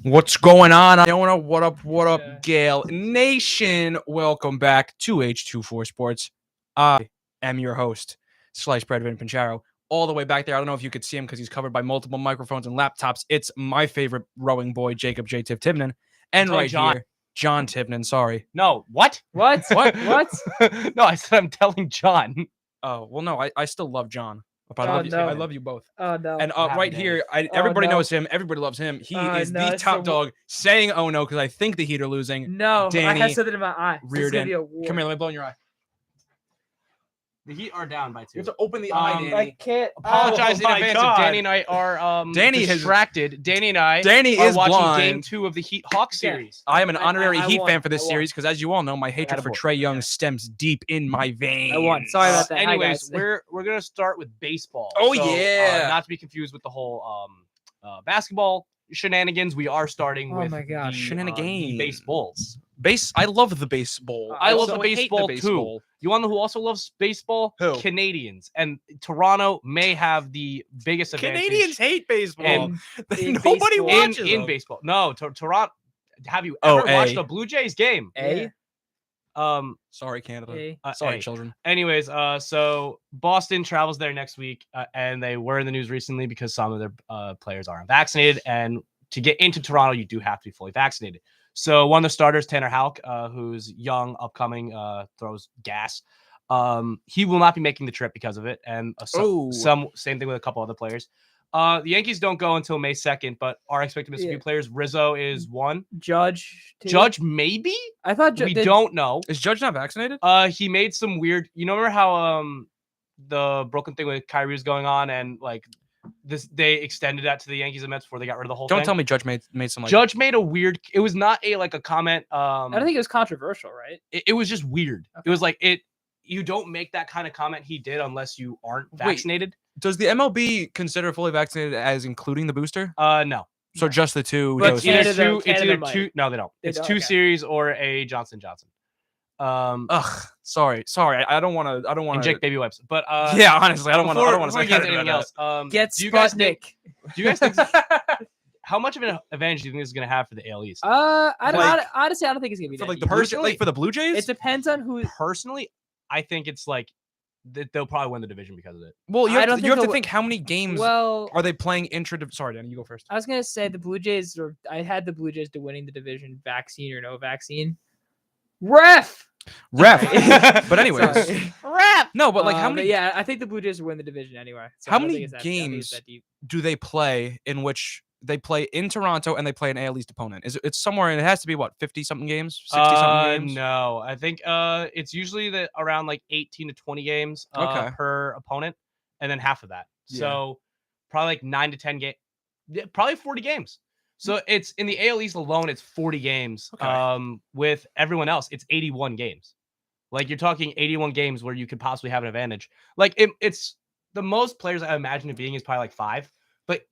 What's going on? Iona, what up, Yeah. Gale Nation? Welcome back to H24 Sports. I am your host, Sliced Bread Vin Pincharo. All the way back there, I don't know if you could see him because he's covered by multiple microphones and laptops. It's my favorite rowing boy, Jacob J. Tip Tibnan. And right here, John Tibnan, sorry. No, what? What? What? What? No, I said I'm telling John. Oh, well, no, I still love John. But Oh, I no. love you both. Oh no. And Happy right days. here, everybody no. knows him. Everybody loves him. He is the it's top the- dog saying, oh no, because I think the Heat are losing. No, I Danny have something in my eye. This is gonna Reardon. be a war. Come here, let me blow in your eye. The Heat are down by You 2. have to open the Um, eye, I Danny. can't. Apologize Oh in my advance God. if Danny and I are Danny has- distracted. Danny and I Danny are is watching blind. Game 2 of the Heat Hawk series. I am an I- honorary I Heat won. fan for this I won. series because, as you all know, my hatred for Attaboy. Trae Young Yeah. stems deep in my veins. I won. Sorry about that. Hi, Anyways, guys. we're gonna start with baseball. Oh, yeah. Not to be confused with the whole basketball shenanigans. We are starting Oh with my gosh. the Shenanigans. baseballs. I love the baseball. I love also the hate baseball, too. baseball. You want to know who also loves baseball? Who? Canadians. And Toronto may have the biggest advantage. Canadians hate baseball. And in Nobody baseball. watches in them. baseball. No, Toronto. Have you Oh, ever watched A. a Blue Jays game? A. Sorry, Canada. A. Sorry, A. children. Anyways, so Boston travels there next week, and they were in the news recently because some of their players are unvaccinated, and to get into Toronto, you do have to be fully vaccinated. So one of the starters, Tanner Houck, who's young, upcoming, throws gas. He will not be making the trip because of it, and some same thing with a couple other players. The Yankees don't go until May 2nd, but are expected to miss a few players. Rizzo is one. Judge. Too. Judge maybe. I thought We don't know. Is Judge not vaccinated? He made some weird. You know, remember how the broken thing with Kyrie was going on, and like they extended that to the Yankees and Mets before they got rid of the whole thing. Don't tell me Judge made some like. Judge made a weird. It was not a comment. I don't think it was controversial, right? It was just weird. Okay. It was like it. You don't make that kind of comment he did unless you aren't vaccinated. Does the MLB consider fully vaccinated as including the booster? No. So just the two But doses. It's Canada- either Canada might. two. No, they don't. They It's don't, 2 okay. series or a Johnson Johnson. Ugh, sorry. I don't want to. Inject baby wipes. But Yeah, honestly, I don't want to. I don't want before to we say get into anything else. Get do you guys think? Sputnik. Do you guys think? How much of an advantage do you think this is going to have for the AL East? Honestly, I don't think it's gonna be for that like the deep. Blue, Personally- like for the Blue Jays. It depends on who. Personally, I think it's like they'll probably win the division because of it. Well, you I have, don't to, think you have to they'll- think how many games Well, are they playing intra. Sorry, Danny, you go first. I was gonna say the Blue Jays. I had the Blue Jays to winning the division, vaccine or no vaccine. Ref. But anyways, Sorry. Rap. no, but like how many Yeah, I think the Blue Jays will win the division anyway. So How I don't many think it's that- I don't think games it's that deep. do they play in which they play in Toronto and they play an AL East opponent? It's somewhere, and it has to be what 50 something games, 60 something games. No, I think it's usually around like 18 to 20 games Okay. per opponent, and then half of that. Yeah. So probably like 9 to 10 games, probably 40 games. So it's in the AL East alone, it's 40 games. Okay. With everyone else, it's 81 games. Like you're talking 81 games where you could possibly have an advantage. Like it's the most players I imagine it being is probably like 5.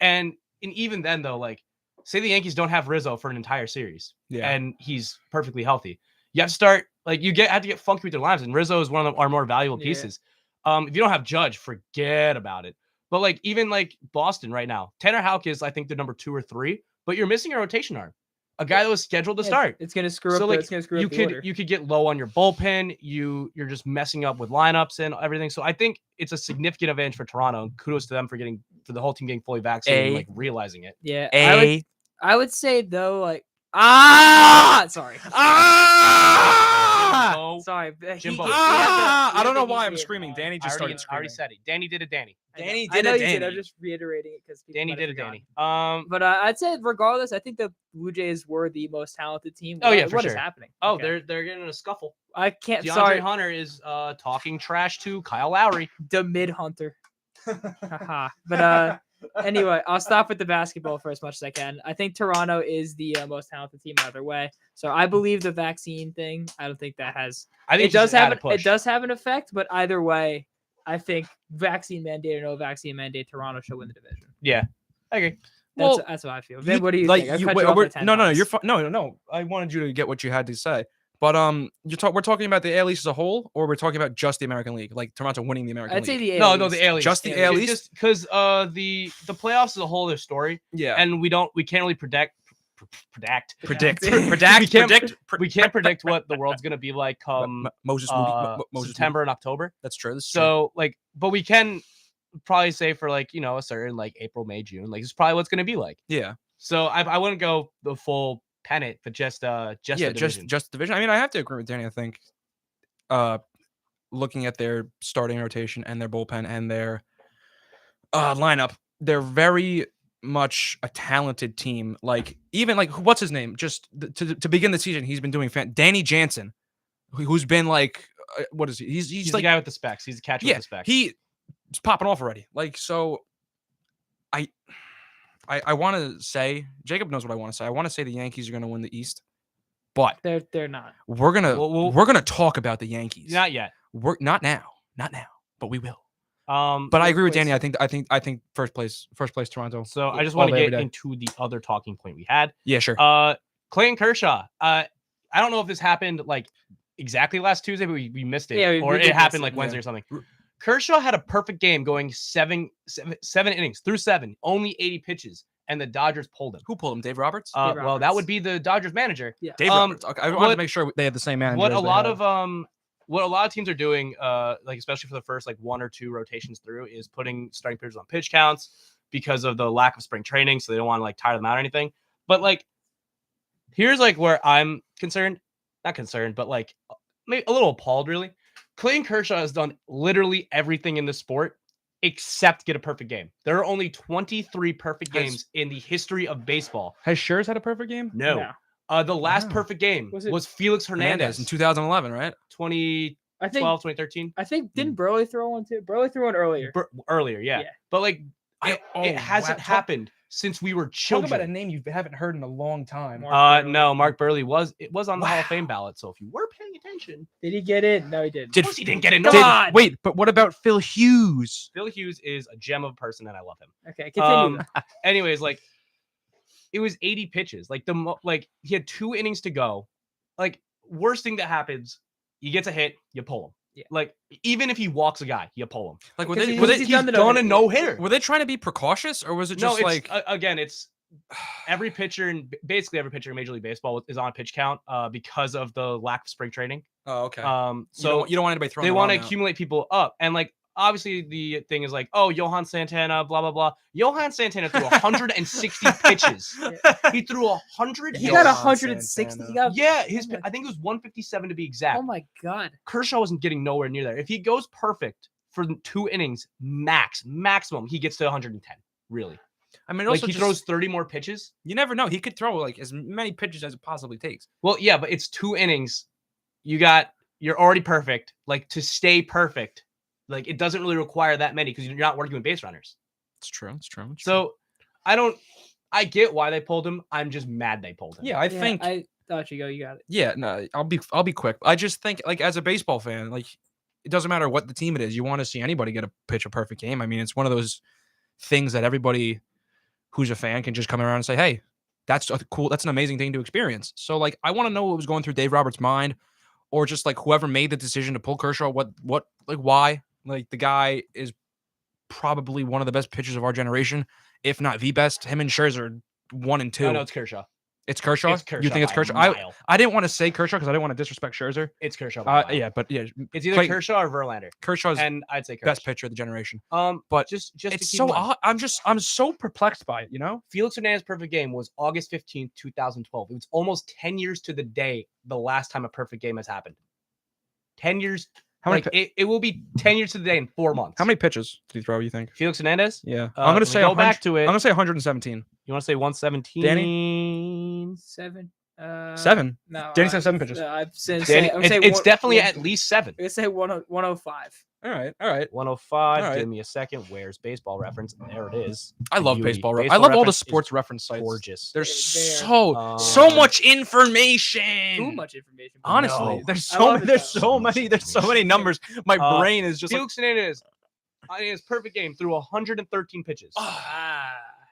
And even then though, like say the Yankees don't have Rizzo for an entire series, Yeah. and he's perfectly healthy. You have to start like have to get funky with their lines, and Rizzo is one of our more valuable Yeah. pieces. If you don't have Judge, forget about it. But like even like Boston right now, Tanner Houck is I think the number 2 or 3, but you're missing a rotation arm, a guy that was scheduled to Yeah, start. It's gonna screw So up. like It's gonna screw you up the order. could you could get low on your bullpen. You're just messing up with lineups and everything. So I think it's a significant advantage for Toronto. And kudos to them for the whole team getting fully vaccinated and like realizing it. Yeah, A I would say though, like sorry, Oh, sorry, but Jimbo. we have I don't know the why Heat I'm here. screaming. Danny I just already started screaming. said it. Danny did a Danny. Danny I did know a you did. I'm Danny. just reiterating it because Danny did a Danny. But I'd say regardless, I think the Blue Jays were the most talented team. Oh, yeah, for What is sure. happening? Oh, Okay. they're getting in a scuffle. I can't. DeAndre Sorry, Hunter is talking trash to Kyle Lowry. the mid hunter. Haha. But anyway, I'll stop with the basketball for as much as I can. I think Toronto is the most talented team either way. So I believe the vaccine thing. I don't think that has. I think It does have a push. it does have an effect, but either way, I think vaccine mandate or no vaccine mandate, Toronto should win the division. Yeah, I agree. That's how I feel. Vin, what do you think? I've cut wait, you off we're- like 10 no, times. you're fine. No. I wanted you to get what you had to say. But we're talking about the AL East as a whole, or we're talking about just the American League, like Toronto winning the American I'd League. say the No, AL no, East. the AL East. Just the AL East? Just because the playoffs is a whole other story, Yeah. and we can't really We can't predict what the world's gonna be like come Moses September and October. That's true. That's true. So like, but we can probably say for like a certain like April, May, June, like this is probably what's gonna be like. Yeah. So I wouldn't go the full pennant, but just the division. just division. I mean, I have to agree with Danny. I think, looking at their starting rotation and their bullpen and their lineup, they're very much a talented team. Like even like what's his name? Just to begin the season, he's been doing Danny Jansen, who's been like what is he? He's the like guy with the specs. He's a catcher with the specs. He's popping off already. Like so, I want to say Jacob knows what I want to say. I want to say the Yankees are going to win the East, but they're not. We're gonna talk about the Yankees. Not yet. We're not now, but we will. But I agree with Danny. I think first place Toronto. So I just want to get into the other talking point we had. Yeah, sure. Clayton Kershaw. I don't know if this happened like exactly last Tuesday, but we missed it, or it happened like Wednesday or something. Kershaw had a perfect game, going seven innings through 7, only 80 pitches, and the Dodgers pulled him. Who pulled him? Dave Roberts? Well, that would be the Dodgers manager. Yeah, Dave Roberts. Okay, I wanted to make sure they had the same manager. What a lot of teams are doing, like especially for the first like 1 or 2 rotations through, is putting starting pitchers on pitch counts because of the lack of spring training, so they don't want to like tire them out or anything. But like, here's like where I'm concerned, not concerned, but like maybe a little appalled, really. Clayton Kershaw has done literally everything in the sport except get a perfect game. There are only 23 perfect games in the history of baseball. Has Scherzer had a perfect game? No. The last perfect game was Felix Hernandez in 2011, right? 2012, 2013. I think didn't Burley throw one too? Burley threw one earlier. Earlier, yeah. But like it hasn't happened since we were children. Talk about a name you haven't heard in a long time. No, Mark Burley was on the Hall of Fame ballot. So if you were paying attention, did he get in? No, he didn't. Of course he didn't get in. Wait, but what about Phil Hughes? Phil Hughes is a gem of a person, and I love him. Okay, continue. Anyways, like it was 80 pitches. Like he had 2 innings to go. Like worst thing that happens, he gets a hit, you pull him. Yeah. Like even if he walks a guy, you pull him. Like he's done a no-hitter. Were they trying to be precautious, or was it just again, it's every pitcher and basically every pitcher in Major League Baseball is on pitch count because of the lack of spring training. Oh, okay. So you don't want anybody throwing. They want to accumulate people up, and like obviously the thing is like, oh, Johan Santana, blah blah blah. Johan Santana threw 160 pitches. He threw 100. He got 160. I think it was 157 to be exact. Oh my god. Kershaw wasn't getting nowhere near there. If he goes perfect for 2 innings, maximum, he gets to 110. Really. I mean, like he throws 30 more pitches. You never know. He could throw like as many pitches as it possibly takes. Well, yeah, but it's 2 innings. You're already perfect. Like to stay perfect, like it doesn't really require that many because you're not working with base runners. It's true. So I get why they pulled him. I'm just mad they pulled him. Yeah, I think I thought you got it. Yeah, no, I'll be quick. I just think like as a baseball fan, like it doesn't matter what the team it is. You want to see anybody get a pitch a perfect game. I mean, it's one of those things that everybody who's a fan can just come around and say, hey, that's cool. That's an amazing thing to experience. So like, I want to know what was going through Dave Roberts' mind, or just like whoever made the decision to pull Kershaw, what, like why? Like the guy is probably one of the best pitchers of our generation, if not the best. Him and Scherzer 1 and 2. No, it's Kershaw. It's Kershaw? It's Kershaw. You think it's Kershaw? I didn't want to say Kershaw because I didn't want to disrespect Scherzer. It's Kershaw. Yeah, but yeah, it's either Kershaw or Verlander. Kershaw's and I'd say Kershaw. Best pitcher of the generation. But just it's so odd. I'm so perplexed by it. You know, Felix Hernandez's perfect game was August 15th, 2012. It was almost 10 years to the day the last time a perfect game has happened. 10 years. It will be 10 years to the day in 4 months. How many pitches did he throw? You think Felix Hernandez? Yeah, I'm gonna say go back to it. I'm gonna say 117. You want to say 117? Danny? 7. 7. No, Danny said 7 pitches. It's definitely at least 7. I'm gonna say 105. All right. 105. All right. Give me a second. Where's Baseball Reference? There it is. I love Baseball Reference. I love all the sports reference sites. Gorgeous. There's so much information. Too much information. Honestly, no. there's so many numbers. My brain is just Felix Hernandez. His perfect game threw 113 pitches.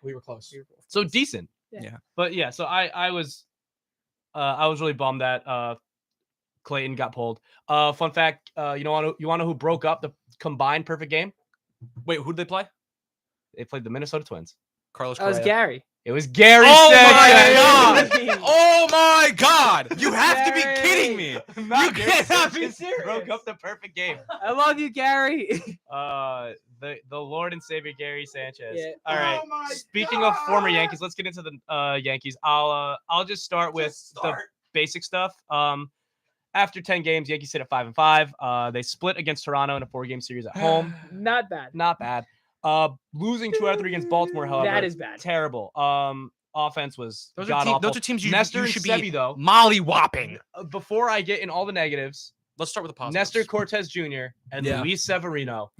We were close. So decent. Yeah. But yeah, so I was really bummed that Clayton got pulled. Fun fact, you want to know who broke up the combined perfect game? Wait, who did they play? They played the Minnesota Twins. Carlos That was Correa. Gary. It was Gary. Oh my God! not. You Gary cannot be Sanchez serious. broke up the perfect game. I love you, Gary. The Lord and Savior Gary Sanchez. Yeah. All right. Oh my Speaking of former God. Yankees, let's get into the Yankees. I'll just start with the basic stuff. After 10 games, Yankees sit at 5-5. They split against Toronto in a 4-game series at home. Not bad. Not bad. Losing 2 out of 3 against Baltimore, however, That is bad. terrible. Offense was Those god are awful. teams you Nestor should and Sevi, be though. molly-whopping. Before I get in all the negatives, Let's start with the positives. Nestor Cortez Jr. and Yeah. Luis Severino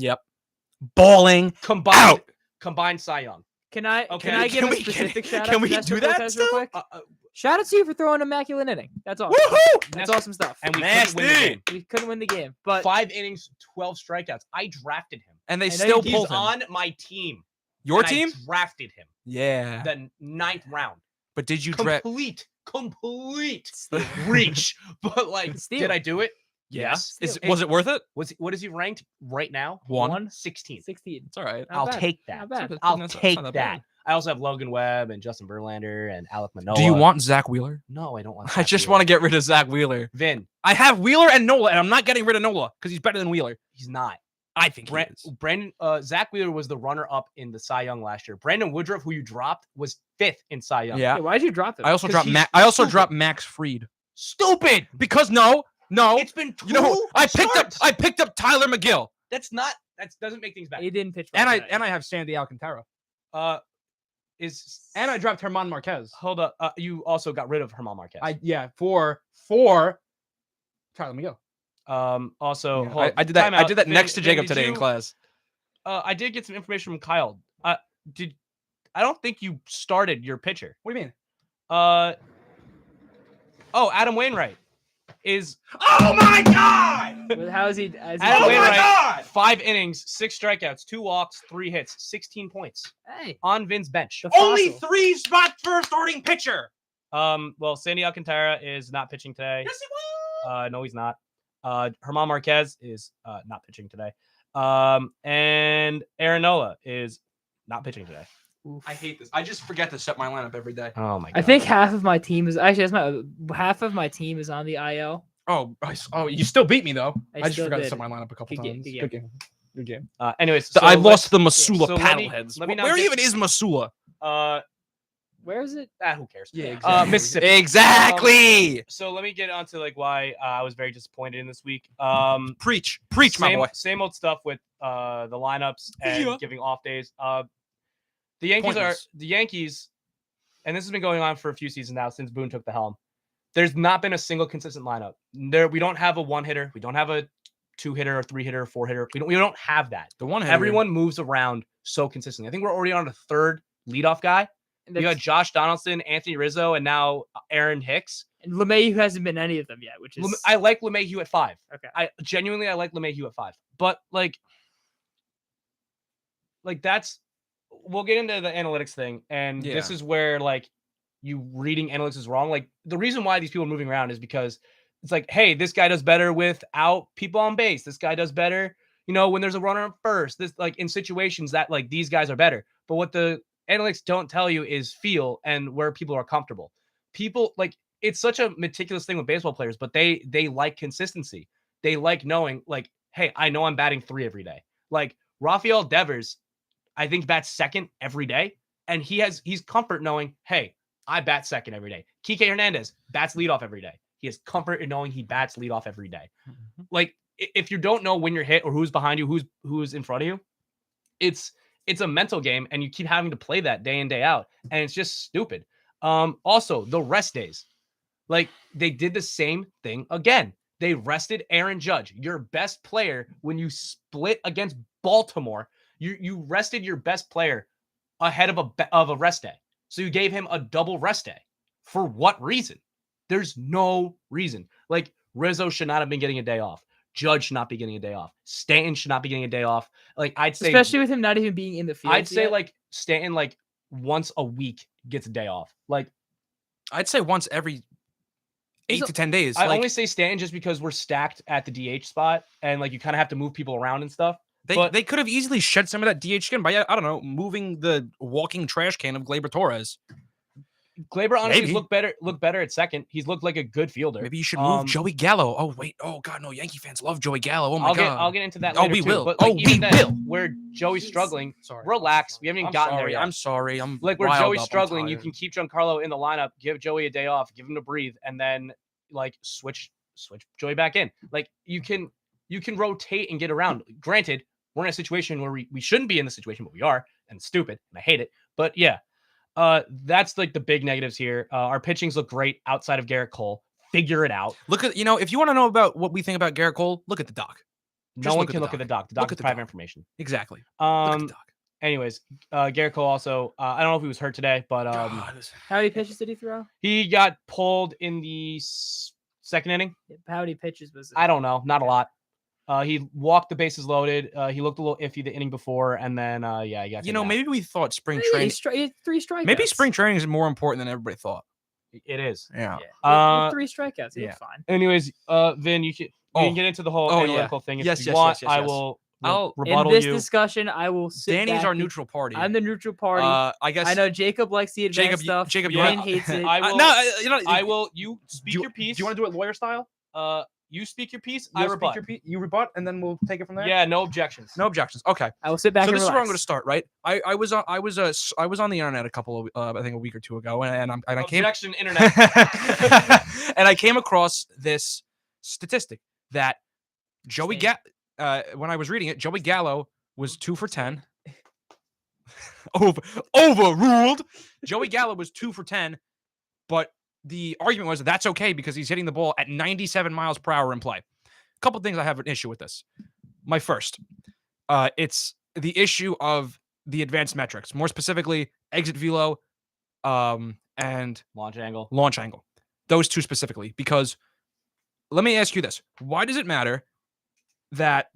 Balling combined Cy Young. Can I give a specific shout out can we to Nestor do that Cortez real still? quick? Shout out to you for throwing an immaculate inning. That's awesome. Woohoo! That's awesome stuff. And we couldn't win the Nasty. game. We couldn't win the game, but 5 innings, 12 strikeouts. I drafted him. And they I know still He's pulled him. on my team. Your and team? I drafted him. Yeah. The 9th round. But did you draft? Complete reach. But like, Steal. did I do it? Yes. Yes. Was it worth it? What is he ranked right now? 16. 16. It's all right. Not I'll bad. take that. Not bad. I'll That's take not that. bad. I also have Logan Webb and Justin Verlander and Alec Manoah. Do you want Zach Wheeler? No, I don't want. I just want to get rid of Zach Wheeler. Vin. I have Wheeler and Nola, and I'm not getting rid of Nola because he's better than Wheeler. He's not. I think he is. Zach Wheeler was the runner-up in the Cy Young last year. Brandon Woodruff, who you dropped, was 5th in Cy Young. Yeah. Hey, why'd you drop him? I also 'Cause dropped he's Max. I also stupid. dropped Max Fried Stupid. because no. It's been 2 You know, I starts. picked up Tyler McGill, That doesn't make things better. He didn't pitch. and well I today. have Sandy Alcantara, I dropped Herman Marquez. hold up. You also got rid of Herman Marquez. For Tyler McGill. Also, Yeah, hold on. I did that. Time I out. did that Vin, next to Vin, Jacob did today in you- class. I did get some information from Kyle. I don't think you started your pitcher. What do you mean? Adam Wainwright is Oh my God! But how is he? Adam Oh my Wainwright, God! 5 innings, 6 strikeouts, 2 walks, 3 hits, 16 points Hey, on Vin's bench. the Only fossil. 3 spots for a starting pitcher. Well, Sandy Alcantara is not pitching today. Yes, he was. No, he's not. Herman Marquez is not pitching today. And Aaron Nola is not pitching today. I hate this. I just forget to set my lineup every day. Oh my god. I think half of my team is actually half of my team is on the IL. Oh, you still beat me though. I I just still forgot to did. set my lineup a couple Good game, times. good Good game. Good game. Anyways, I so lost to the let's- Missoula so let me- Paddleheads. let me not Where get- even is Missoula? Where is it? Who cares? Yeah, exactly. Mississippi. Exactly. So let me get onto like why I was very disappointed in this week. Preach, my same, boy. Same old stuff with the lineups and Yeah. giving off days. The Yankees, and this has been going on for a few seasons now since Boone took the helm. There's not been a single consistent lineup. We don't have a 1-hitter. We don't have a 2-hitter, or 3-hitter, or 4-hitter. We don't have that. The one. Everyone moves around so consistently. I think we're already on the 3rd leadoff guy. And You got Josh Donaldson, Anthony Rizzo, and now Aaron Hicks. and LeMahieu hasn't been any of them yet, which is I like LeMahieu at 5. okay. I like LeMahieu at 5. But like that's we'll get into the analytics thing, and this Yeah. is where like you reading analytics is wrong. Like the reason why these people are moving around is because it's like, hey, this guy does better without people on base. This guy does better, when there's a runner on first. This like in situations that like these guys are better. But what the analytics don't tell you is feel and where people are comfortable. People like it's such a meticulous thing with baseball players, but they like consistency. They like knowing like, hey, I know I'm batting 3 every day. Like Rafael Devers, I think bats 2nd every day, and he's comfort knowing, hey, I bat 2nd every day. Kike Hernandez bats leadoff every day. He has comfort in knowing he bats leadoff every day. Mhm. Like if you don't know when you're hit or who's behind you, who's in front of you, it's a mental game, and you keep having to play that day in, day out, and it's just stupid. Also the rest days, like they did the same thing again. They rested Aaron Judge, your best player, when you split against Baltimore. You rested your best player ahead of a rest day, so you gave him a double rest day. For what reason? There's no reason. Like Rizzo should not have been getting a day off. Judge should not be getting a day off. Stanton should not be getting a day off. Like I'd say, especially with him not even being in the field. I'd say yet. like Stanton like once a week gets a day off. Like I'd say once every 8 to 10 days. I Like, only say Stanton just because we're stacked at the DH spot, and like you kind of have to move people around and stuff. but- they could have easily shed some of that DH skin by I don't know, moving the walking trash can of Gleyber Torres. Glaber honestly Maybe. look better at second. He's looked like a good fielder. Maybe you should move Joey Gallo. Oh wait. Oh God, no. Yankee fans love Joey Gallo. Oh my God. I'll get into that Oh, later we too. will. But Oh, like, we even then, will. where Joey's struggling, Sorry. relax. We haven't even gotten there yet. I'm sorry. I'm like where riled Joey's up. I'm struggling. You tired. can keep Giancarlo in the lineup, give Joey a day off, give him to breathe, and then like switch Joey back in. Like you can rotate and get around. Granted, we're in a situation where we shouldn't be in the situation, but we are, and it's stupid, and I hate it. But yeah, that's like the big negatives here. Our pitchings look great outside of Garrett Cole. Figure it out. Look at if you want to know about what we think about Garrett Cole, look at the doc. No one can look at the doc. The doc is private information. Exactly. Look at the doc. Anyways, Garrett Cole also, I don't know if he was hurt today, but How many pitches did he throw? he got pulled in the second inning. How many pitches was it? I don't know, not a lot. He walked the bases loaded. He looked a little iffy the inning before, and then he got. Maybe we thought spring He training. had 3 strikeouts. Maybe spring training is more important than everybody thought. It is. Yeah. He had 3 strikeouts. He yeah. was fine. Anyways, Vin, you can get into the whole analytical thing if you want. I will. I'll rebuttal in this you. discussion, I will sit Danny's back our and- neutral party. I'm the neutral party. I guess I know Jacob likes the advanced stuff. Jacob, Wayne hates it. I will. I will. You speak your piece. Do you want to do it lawyer style? You speak your piece. I I rebut. You rebut, and then we'll take it from there. Yeah, no objections. No objections. Okay. I will sit back So and this is where I'm relax. going to start, right? I was on the internet I think a week or two ago, and I came Objection, internet. and I came across this statistic that when I was reading it, Joey Gallo was 2 for 10. Overruled. Joey Gallo was 2 for 10, but the argument was that's okay because he's hitting the ball at 97 miles per hour in play. A couple things I have an issue with this. My first, it's the issue of the advanced metrics, more specifically exit velo, and Launch angle. Those two specifically, because let me ask you this: why does it matter that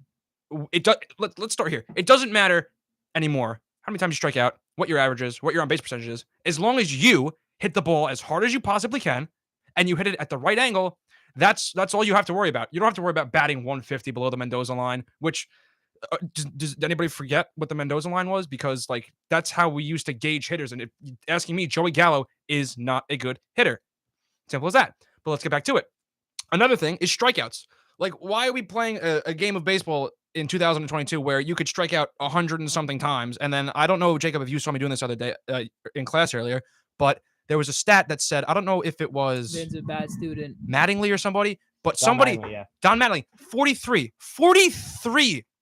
it does? Let's start here. It doesn't matter anymore how many times you strike out, what your average is, what your on base percentage is, as long as you hit the ball as hard as you possibly can and you hit it at the right angle. That's all you have to worry about. You don't have to worry about batting 150 below the Mendoza line, which does anybody forget what the Mendoza line was? Because like that's how we used to gauge hitters. And if asking me, Joey Gallo is not a good hitter. Simple as that. But let's get back to it. Another thing is strikeouts. Like, why are we playing a game of baseball in 2022 where you could strike out 100 and something times? And then I don't know, Jacob, if you saw me doing this other day in class earlier, but there was a stat that said, I don't know if it was Vin's a bad student. Mattingly or somebody, but Don Mattingly, 43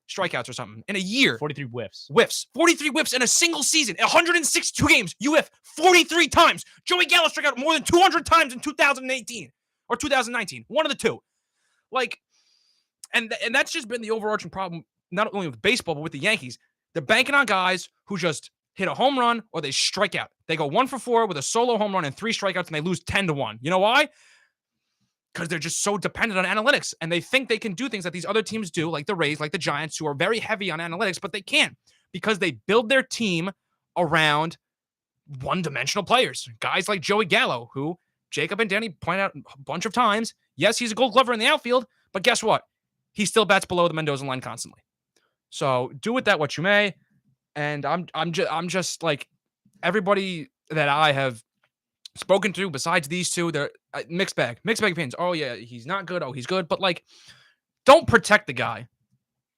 strikeouts or something in a year. 43 whiffs. 43 whiffs in a single season. 162 games. You whiff 43 times. Joey Gallo struck out more than 200 times in 2018 or 2019. One of the two. Like, and that's just been the overarching problem, not only with baseball, but with the Yankees. They're banking on guys who just hit a home run or they strike out. They go 1 for 4 with a solo home run and 3 strikeouts, and they lose 10-1. You know why? Because they're just so dependent on analytics, and they think they can do things that these other teams do, like the Rays, like the Giants, who are very heavy on analytics, but they can't because they build their team around one-dimensional players. Guys like Joey Gallo, who Jacob and Danny point out a bunch of times. Yes, he's a Gold Glover in the outfield, but guess what? He still bats below the Mendoza line constantly. So do with that what you may. And I'm just like everybody that I have spoken to besides these two, they're mixed bag opinions. Oh yeah, he's not good. Oh, he's good. But like, don't protect the guy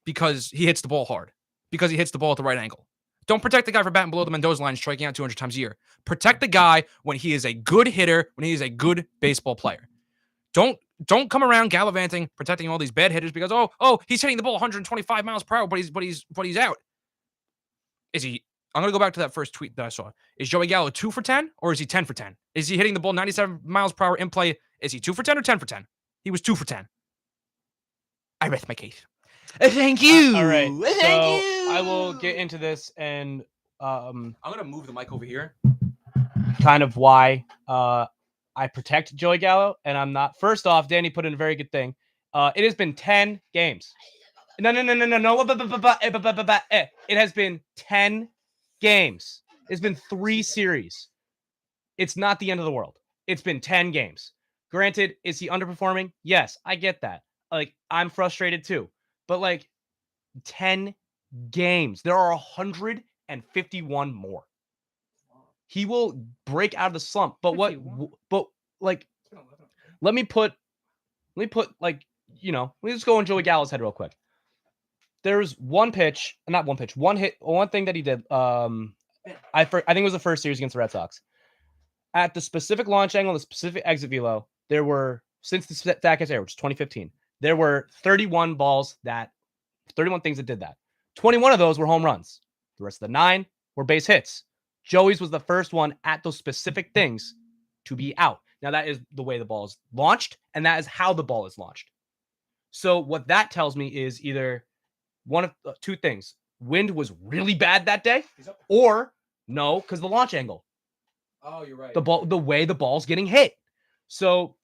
because he hits the ball hard, because he hits the ball at the right angle. Don't protect the guy for batting below the Mendoza line and striking out 200 times a year. Protect the guy when he is a good hitter, when he is a good baseball player. Don't come around gallivanting, protecting all these bad hitters because he's hitting the ball 125 miles per hour, but he's out. Is he? I'm gonna go back to that first tweet that I saw. Is Joey Gallo 2 for 10 or is he 10 for 10? Is he hitting the ball 97 miles per hour in play? Is he 2 for 10 or 10 for 10? He was 2 for 10. I rest my case. Thank you. All right. Thank So you. I will get into this and I'm gonna move the mic over here. kind of why I protect Joey Gallo, and I'm not. First off, Danny put in a very good thing. It has been 10 games. No. It has been 10 games. It's been 3 series. It's not the end of the world. It's been 10 games. Granted, is he underperforming? Yes, I get that. Like, I'm frustrated too. But like 10 games. There are 151 more. he will break out of the slump. But If what? he won. But like, let me put like, let me just go on Joey Gallo's head real quick. There's one hit, one thing that he did. I think it was the first series against the Red Sox. At the specific launch angle, the specific exit velo, there were, since the Statcast era, which is 2015, there were 31 things that did that. 21 of those were home runs. The rest of the 9 were base hits. Joey's was the first one at those specific things to be out. Now, that is the way the ball is launched, and that is how the ball is launched. So what that tells me is either one of two things. Wind was really bad that day, or no, because the launch angle. Oh, you're right. The way the ball's getting hit. So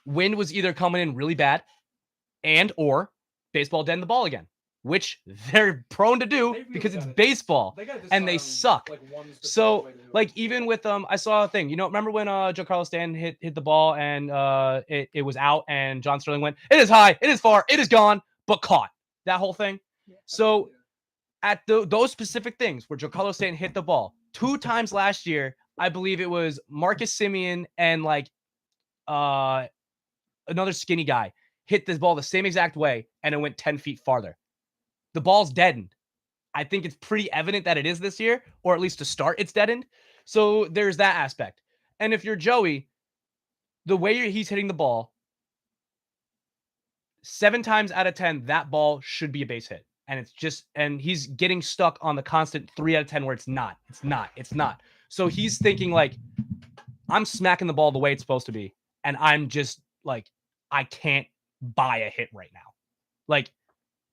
wind was either coming in really bad or baseball deadened the ball again, which they're prone to do because it's baseball and they suck. So like even with I saw a thing, remember when Giancarlo Stanton hit the ball and it was out and John Sterling went, it is high, it is far, it is gone, but caught. That whole thing. So at those specific things where Giancarlo Stanton hit the ball 2 times last year, I believe it was Marcus Semien and like another skinny guy hit this ball the same exact way and it went 10 feet farther. The ball's deadened. I think it's pretty evident that it is this year, or at least to start, it's deadened. So there's that aspect. And if you're Joey, the way he's hitting the ball, 7 times out of 10, that ball should be a base hit. And he's getting stuck on the constant 3 out of 10 where it's not. So he's thinking like, I'm smacking the ball the way it's supposed to be. And I'm just like, I can't buy a hit right now. Like,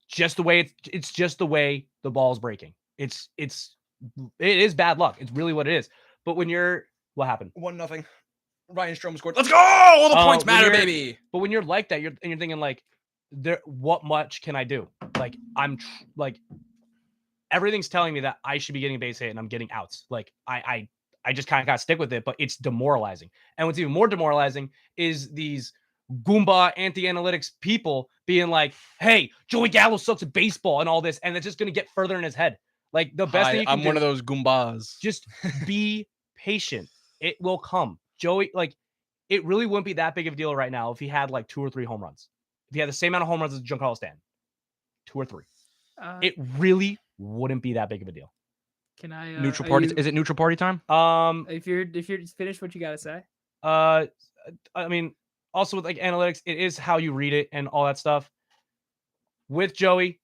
just the way it's just the way the ball's breaking. It is bad luck. It's really what it is. But what happened? 1-0. Ryan Strome scored. Let's go! All the points matter, baby. But when you're like that, you're thinking like, what much can I do? Like like everything's telling me that I should be getting a base hit and I'm getting outs. Like I just kind of got to stick with it, but it's demoralizing. And what's even more demoralizing is these Goomba anti-analytics people being like, hey, Joey Gallo sucks at baseball and all this, and it's just going to get further in his head. Like the best thing you can I'm do, one of those Goombas. just be patient. It will come. Joey, like, it really wouldn't be that big of a deal right now if he had like 2 or 3 home runs. If he had the same amount of home runs as Giancarlo Stanton, 2 or 3. It really wouldn't be that big of a deal. Can I Neutral party? Is it neutral party time? If you're finished, what you gotta say? I mean, also with like analytics, it is how you read it and all that stuff. With Joey,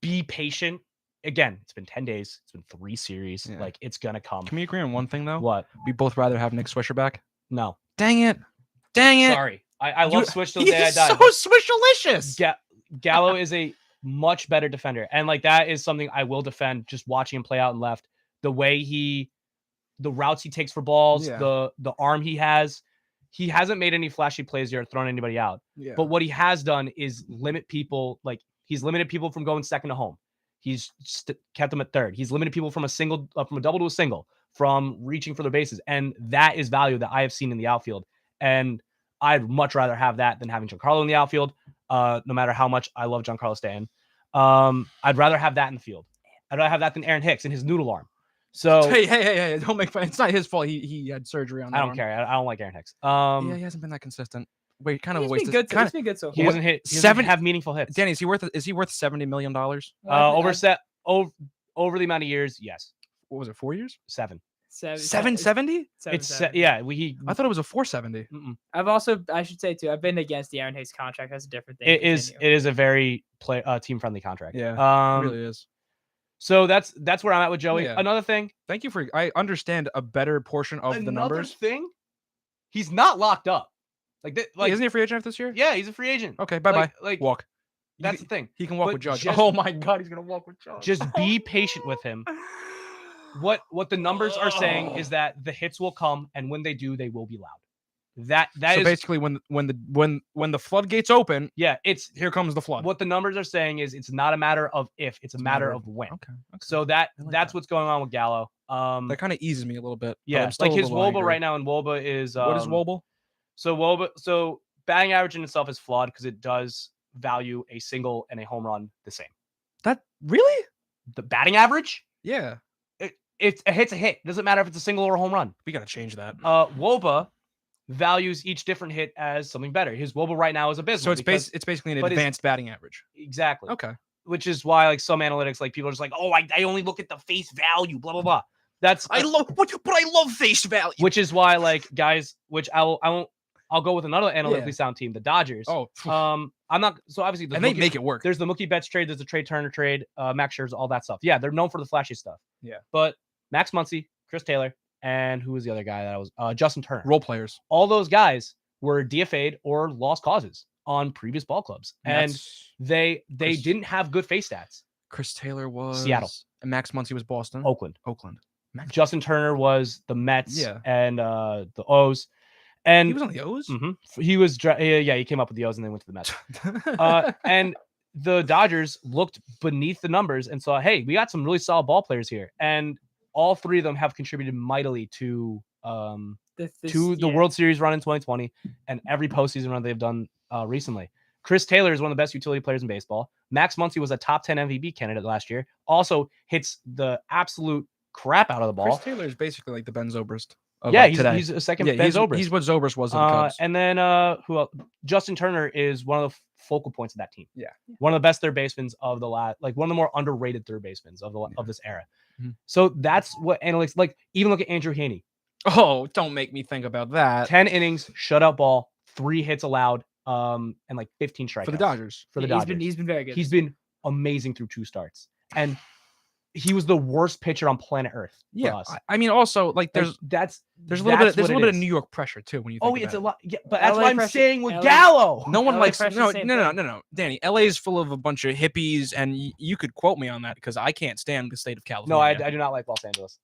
be patient. Again, it's been 10 days. It's been 3 series. Yeah. Like, it's gonna come. Can we agree on one thing though? What? We both rather have Nick Swisher back. No. Dang it! Sorry. I love Swish till the day I die. He's so Swishalicious. Gallo is a much better defender. And like, that is something I will defend, just watching him play out in left. The way the routes he takes for balls, the arm he has. He hasn't made any flashy plays yet or thrown anybody out. Yeah. But what he has done is limit people. Like, he's limited people from going second to home. He's kept them at third. He's limited people from from a double to a single, from reaching for their bases. And that is value that I have seen in the outfield. And I'd much rather have that than having Giancarlo in the outfield, no matter how much I love Giancarlo Stanton. I'd rather have that in the field. I'd rather have that than Aaron Hicks and his noodle arm. So hey, don't make fun. It's not his fault. He had surgery on that. I don't care. I don't like Aaron Hicks. Yeah, he hasn't been that consistent. Wait, kind of a waste. He's been good so far. He hasn't hit. He doesn't have meaningful hits. Danny, is he worth $70 million? Over the amount of years, yes. What was it? 4 years? 7. 770? Yeah. I thought it was a 470. I should say too, I've been against the Aaron Hicks contract. That's a different thing. It is a very team friendly contract. Yeah, it really is. So that's where I'm at with Joey. Yeah. Another thing. Thank you I understand a better portion of the numbers. Thing. He's not locked up. Isn't he a free agent after this year? Yeah, he's a free agent. Okay, bye. Like, walk. That's the thing. He can walk with Judge. Just, oh my God, he's gonna walk with Judge. Just be patient with him. What the numbers are saying is that the hits will come, and when they do, they will be loud. That is basically when the floodgates open. Yeah, here comes the flood. What the numbers are saying is it's not a matter of if, it's a matter of when. Okay. So that's what's going on with Gallo. That kind of eases me a little bit. Yeah, like his WOBA right now, and WOBA is what is WOBA? So batting average in itself is flawed because it does value a single and a home run the same. That really? The batting average? Yeah. It's a hit's a hit. It doesn't matter if it's a single or a home run. We got to change that. Woba values each different hit as something better. His Woba right now is abysmal. So it's basically an advanced batting average. Exactly. Okay. Which is why like some analytics, like people are just like, oh, I only look at the face value, blah blah blah. That's I love face value. Which is why like guys, which I'll go with another analytically sound team, the Dodgers. Oh, I'm not so obviously and they make it work. There's the Mookie Betts trade, there's the Trey Turner trade, Max Scherzer, all that stuff. Yeah, they're known for the flashy stuff. Yeah. But Max Muncy, Chris Taylor, and who was the other guy that I was Justin Turner. Role players. All those guys were DFA'd or lost causes on previous ball clubs. And they didn't have good face stats. Chris Taylor was Seattle. And Max Muncy was Boston. Oakland. Justin Turner was the Mets Yeah. and the O's. And he was on the O's? He was he came up with the O's and then went to the Mets. And the Dodgers looked beneath the numbers and saw, hey, we got some really solid ball players here. And all three of them have contributed mightily to the World Series run in 2020 and every postseason run they've done recently. Chris Taylor is one of the best utility players in baseball. Max Muncy was a top 10 MVP candidate last year. Also hits the absolute crap out of the ball. Chris Taylor is basically like the Ben Zobrist. He's a second Ben Zobrist. He's what Zobrist was in the Cubs. And then who else? Justin Turner is one of the focal points of that team. Yeah. One of the best third basemen of the last, like one of the more underrated third basemen of this era. So that's what analytics like. Even look at Andrew Heaney. Oh, don't make me think about that. 10 innings, shutout ball, 3 hits allowed, and like 15 strikeouts for the Dodgers. He's been very good. He's been amazing through 2 starts, and he was the worst pitcher on planet Earth. For us. I mean, also like there's a little bit of New York pressure too when you think it's about a lot. Yeah, but that's LA what I'm pressure, saying with LA Gallo. No one LA likes pressure's the no, Danny. LA is full of a bunch of hippies, and you could quote me on that because I can't stand the state of California. No, I do not like Los Angeles.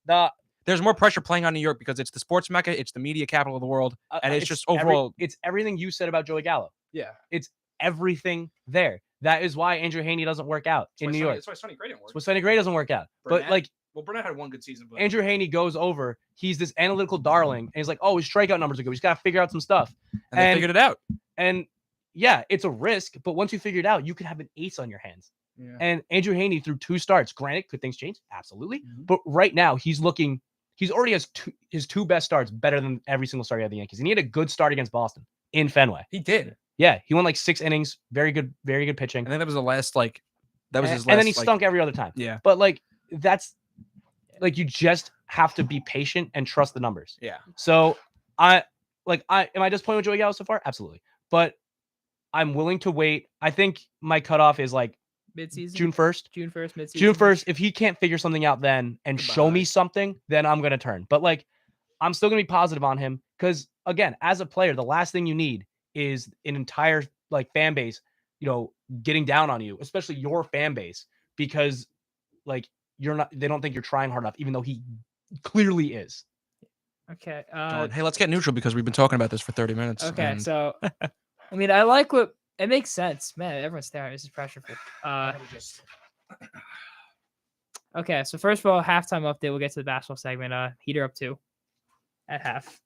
There's more pressure playing on New York because it's the sports mecca, it's the media capital of the world, and it's just overall. It's everything you said about Joey Gallo. Yeah, it's everything there. That is why Andrew Heaney doesn't work out in New York. That's why Sonny Gray didn't work. That's why Sonny Gray doesn't work out. But like, Burnett had one good season. But Andrew Heaney goes over. He's this analytical darling, and he's like, "Oh, his strikeout numbers are good. He's got to figure out some stuff." And they figured it out. And yeah, it's a risk, but once you figure it out, you could have an ace on your hands. Yeah. And Andrew Heaney through 2 starts. Granted, could things change? Absolutely. But right now, he's already has his 2 best starts better than every single start he had the Yankees. And he had a good start against Boston in Fenway. He did. Yeah, he won like 6 innings. Very good pitching. I think that was the last his last. And then he stunk every other time. Yeah. But like that's like you just have to be patient and trust the numbers. Yeah. So am I disappointed with Joey Gallo so far? Absolutely. But I'm willing to wait. I think my cutoff is like mid-season. June 1st. Mid-season. June 1st. If he can't figure something out then and show me something, then I'm gonna turn. But like I'm still gonna be positive on him because again, as a player, the last thing you need is an entire like fan base, getting down on you, especially your fan base, because like they don't think you're trying hard enough, even though he clearly is. Okay. Hey, let's get neutral because we've been talking about this for 30 minutes. Okay, so I mean, I like what it makes sense. Man, everyone's staring. This is pressureful. Okay, so first of all, halftime update. We'll get to the basketball segment. Heater up 2 at half.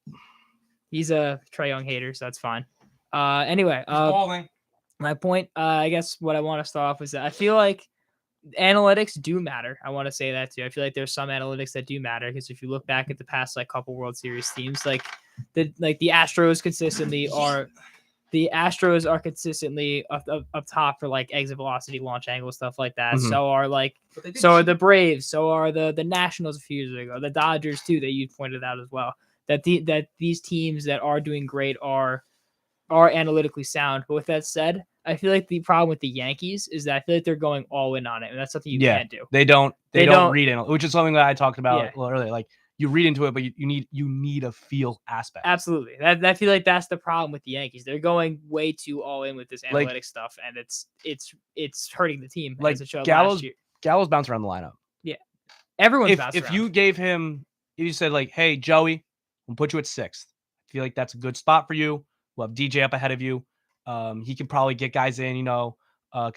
He's a Trae Young hater, so that's fine. Anyway, my point, I guess what I want to start off is that I feel like analytics do matter. I want to say that too. I feel like there's some analytics that do matter because if you look back at the past like couple World Series teams, like the Astros consistently are consistently up top for like exit velocity, launch angle, stuff like that. Mm-hmm. So are the Braves, so are the Nationals a few years ago, the Dodgers too that you pointed out as well. That these teams that are doing great are analytically sound. But with that said, I feel like the problem with the Yankees is that I feel like they're going all in on it, and that's something you can't do. They don't read it, which is something that I talked about earlier. Like you read into it, but you need a feel aspect. Absolutely. I feel like that's the problem with the Yankees. They're going way too all in with this analytic stuff, and it's hurting the team. Like Gallo's bounced around the lineup. Yeah, everyone's bounced around. If you gave him, if you said like, "Hey Joey, we'll put you at 6th," I feel like that's a good spot for you. We'll have DJ up ahead of you. He can probably get guys in, because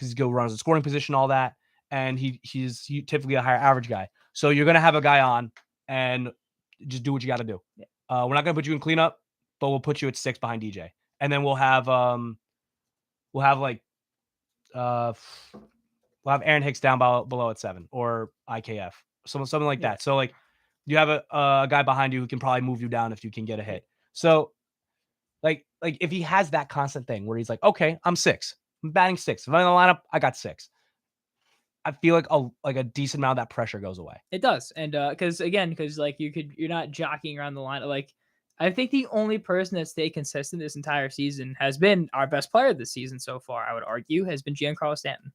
he's go runs the scoring position, all that, and he's typically a higher average guy. So you're gonna have a guy on and just do what you got to do. Yeah. We're not gonna put you in cleanup, but we'll put you at 6 behind DJ, and then we'll have Aaron Hicks down below at 7 or IKF, something like that. So like You have a guy behind you who can probably move you down if you can get a hit. So, like if he has that constant thing where he's like, okay, I'm 6. I'm batting 6. If I'm in the lineup, I got 6. I feel like a decent amount of that pressure goes away. It does, and because like you're not jockeying around the line. Like I think the only person that stayed consistent this entire season has been our best player this season so far. I would argue has been Giancarlo Stanton.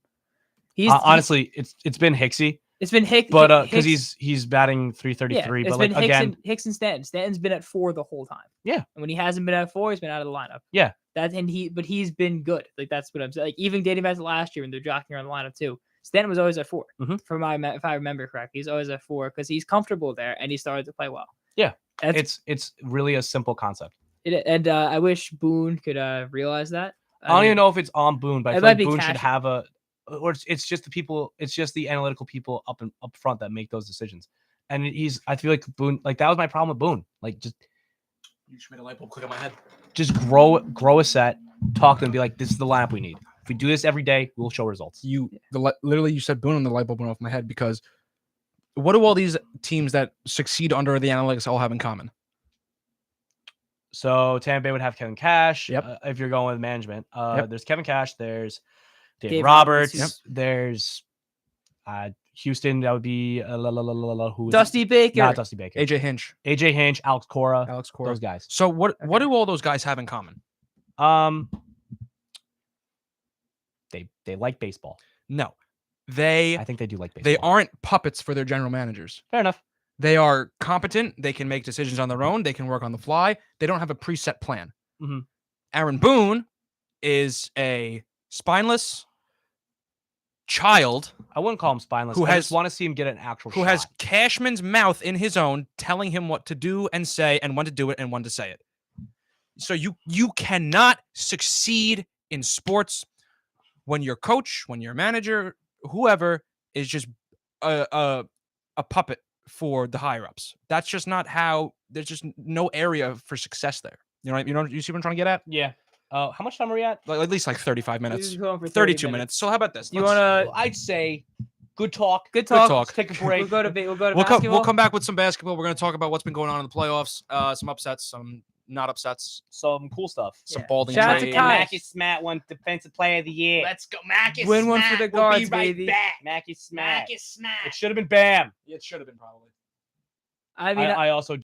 Honestly, it's been Hicksy. It's been Hicks, but because he's batting 333. Yeah, but like Hicks and Stanton. Stanton's been at 4 the whole time. Yeah, and when he hasn't been at 4, he's been out of the lineup. Yeah, but he's been good. Like that's what I'm saying. Like even dating back to last year when they're jockeying around the lineup too. Stanton was always at 4. If I remember correctly, he's always at 4 because he's comfortable there and he started to play well. Yeah, it's really a simple concept. I wish Boone could realize that. I don't even know if it's on Boone, but I feel like Boone should have or it's just the people, it's just the analytical people up front that make those decisions. And I feel like Boone, like that was my problem with Boone. Like just you just made a light bulb click on my head. Just grow a set, talk to them, be like, this is the lineup we need. If we do this every day, we'll show results. Literally you said Boone and the light bulb went off my head because what do all these teams that succeed under the analytics all have in common? So Tampa Bay would have Kevin Cash. Yep. If you're going with management, there's Kevin Cash. There's Dave Roberts. Yep. There's Houston. That would be who? Dusty Baker. Not Dusty Baker. AJ Hinch. Alex Cora. Those guys. So what do all those guys have in common? They like baseball. No. I think they do like baseball. They aren't puppets for their general managers. Fair enough. They are competent. They can make decisions on their own. They can work on the fly. They don't have a preset plan. Mm-hmm. Aaron Boone is a spineless child. I wouldn't call him spineless. I just want to see him get an actual shot. Has Cashman's mouth in his own, telling him what to do and say, and when to do it and when to say it. So you cannot succeed in sports when your coach, when your manager, whoever is just a puppet for the higher ups. That's just not how. There's just no area for success there. You see what I'm trying to get at? Yeah. How much time are we at? At least like 35 minutes. 32 minutes. So how about this? You want to? I'd say good talk. Good talk. Let's take a break. We'll go to basketball. We'll come back with some basketball. We're going to talk about what's been going on in the playoffs. Some upsets, some not upsets, some cool stuff. Some balding Shout out trade. to Kai. Marcus Smart won Defensive Player of the Year. Let's go, Marcus. Win Smart. one for the guards, we'll be right baby. Back. Marcus Smart. Marcus Smart. It should have been Bam. Yeah, it should have been probably. I mean, I also